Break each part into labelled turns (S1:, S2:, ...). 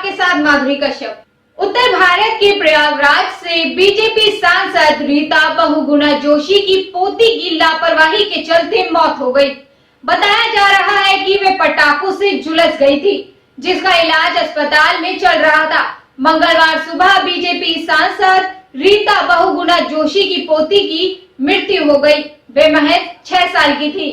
S1: के साथ माधुरी कश्यप। उत्तर भारत के प्रयागराज से बीजेपी सांसद रीता बहुगुणा जोशी की पोती की लापरवाही के चलते मौत हो गई। बताया जा रहा है कि वे पटाखों से झुलस गई थी, जिसका इलाज अस्पताल में चल रहा था। मंगलवार सुबह बीजेपी सांसद रीता बहुगुणा जोशी की पोती की मृत्यु हो गई। वे महज 6 साल की थी।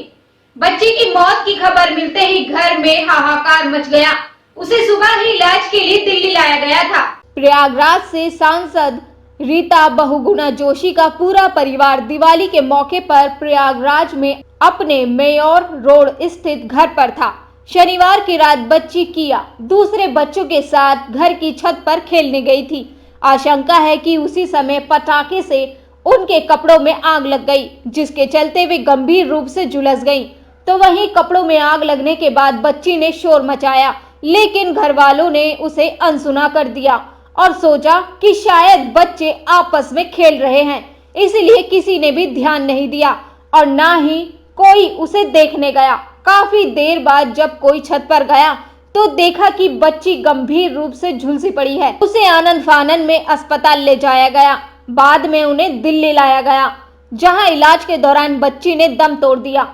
S1: बच्ची की मौत की खबर मिलते ही घर में हाहाकार मच गया। उसे सुबह ही इलाज के लिए दिल्ली लाया गया था। प्रयागराज से सांसद रीता बहुगुणा जोशी का पूरा परिवार दिवाली के मौके पर प्रयागराज में अपने मेयर रोड स्थित घर पर था। शनिवार की रात बच्ची किया दूसरे बच्चों के साथ घर की छत पर खेलने गई थी। आशंका है कि उसी समय पटाखे से उनके कपड़ों में आग लग गई, जिसके चलते वे गंभीर रूप से झुलस गईं। तो वहीं कपड़ों में आग लगने के बाद बच्ची ने शोर मचाया, लेकिन घर वालों ने उसे अनसुना कर दिया और सोचा कि शायद बच्चे आपस में खेल रहे हैं, इसलिए किसी ने भी ध्यान नहीं दिया और ना ही कोई उसे देखने गया। काफी देर बाद जब कोई छत पर गया तो देखा कि बच्ची गंभीर रूप से झुलसी पड़ी है। उसे आनंद फानन में अस्पताल ले जाया गया। बाद में उन्हें दिल्ली लाया गया, जहां इलाज के दौरान बच्ची ने दम तोड़ दिया।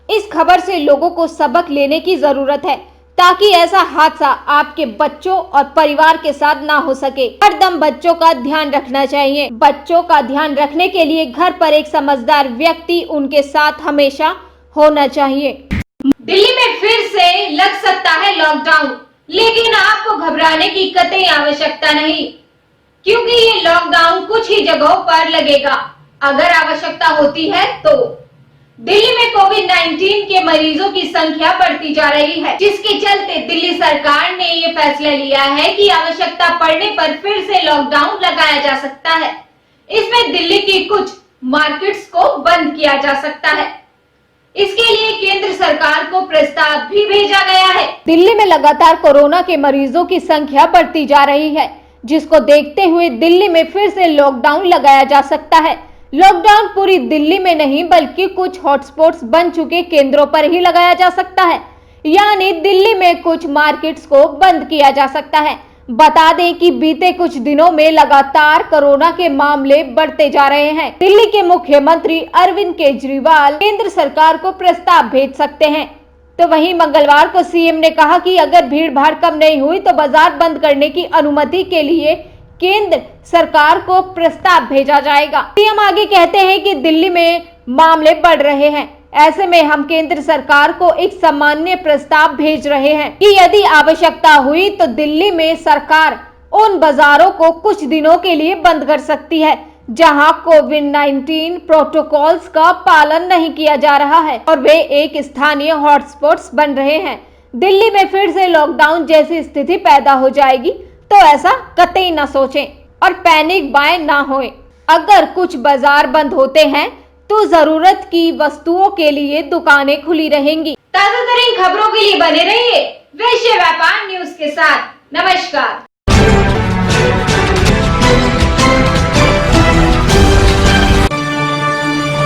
S1: इस खबर से लोगों को सबक लेने की जरूरत है, ताकि ऐसा हादसा आपके बच्चों और परिवार के साथ ना हो सके। हरदम बच्चों का ध्यान रखना चाहिए। बच्चों का ध्यान रखने के लिए घर पर एक समझदार व्यक्ति उनके साथ हमेशा होना चाहिए। दिल्ली में फिर से लग सकता है लॉकडाउन, लेकिन आपको घबराने की कतई आवश्यकता नहीं, क्योंकि ये लॉकडाउन कुछ ही जगहों पर लगेगा। अगर आवश्यकता होती है तो दिल्ली में कोविड-19 के मरीजों की संख्या बढ़ती जा रही है, जिसके चलते दिल्ली सरकार ने ये फैसला लिया है कि आवश्यकता पड़ने पर फिर से लॉकडाउन लगाया जा सकता है। इसमें दिल्ली की कुछ मार्केट्स को बंद किया जा सकता है। इसके लिए केंद्र सरकार को प्रस्ताव भी भेजा गया है। दिल्ली में लगातार कोरोना के मरीजों की संख्या बढ़ती जा रही है, जिसको देखते हुए दिल्ली में फिर से लॉकडाउन लगाया जा सकता है। लॉकडाउन पूरी दिल्ली में नहीं, बल्कि कुछ हॉटस्पॉट्स बन चुके केंद्रों पर ही लगाया जा सकता है, यानी दिल्ली में कुछ मार्केट्स को बंद किया जा सकता है। बता दें कि बीते कुछ दिनों में लगातार कोरोना के मामले बढ़ते जा रहे हैं। दिल्ली के मुख्यमंत्री अरविंद केजरीवाल केंद्र सरकार को प्रस्ताव भेज सकते हैं। तो वहीं मंगलवार को सीएम ने कहा कि अगर भीड़ भाड़ कम नहीं हुई तो बाजार बंद करने की अनुमति के लिए केंद्र सरकार को प्रस्ताव भेजा जाएगा। सीएम आगे कहते हैं कि दिल्ली में मामले बढ़ रहे हैं, ऐसे में हम केंद्र सरकार को एक सामान्य प्रस्ताव भेज रहे हैं कि यदि आवश्यकता हुई तो दिल्ली में सरकार उन बाजारों को कुछ दिनों के लिए बंद कर सकती है जहां कोविड-19 प्रोटोकॉल्स का पालन नहीं किया जा रहा है और वे एक स्थानीय हॉटस्पॉट्स बन रहे हैं। दिल्ली में फिर से लॉकडाउन जैसी स्थिति पैदा हो जाएगी तो ऐसा कतई न सोचें और पैनिक बाय ना होएं। अगर कुछ बाजार बंद होते हैं तो जरूरत की वस्तुओं के लिए दुकानें खुली रहेंगी। ताजा तरीन खबरों के लिए बने रहिए वैश्य व्यापार न्यूज के साथ। नमस्कार।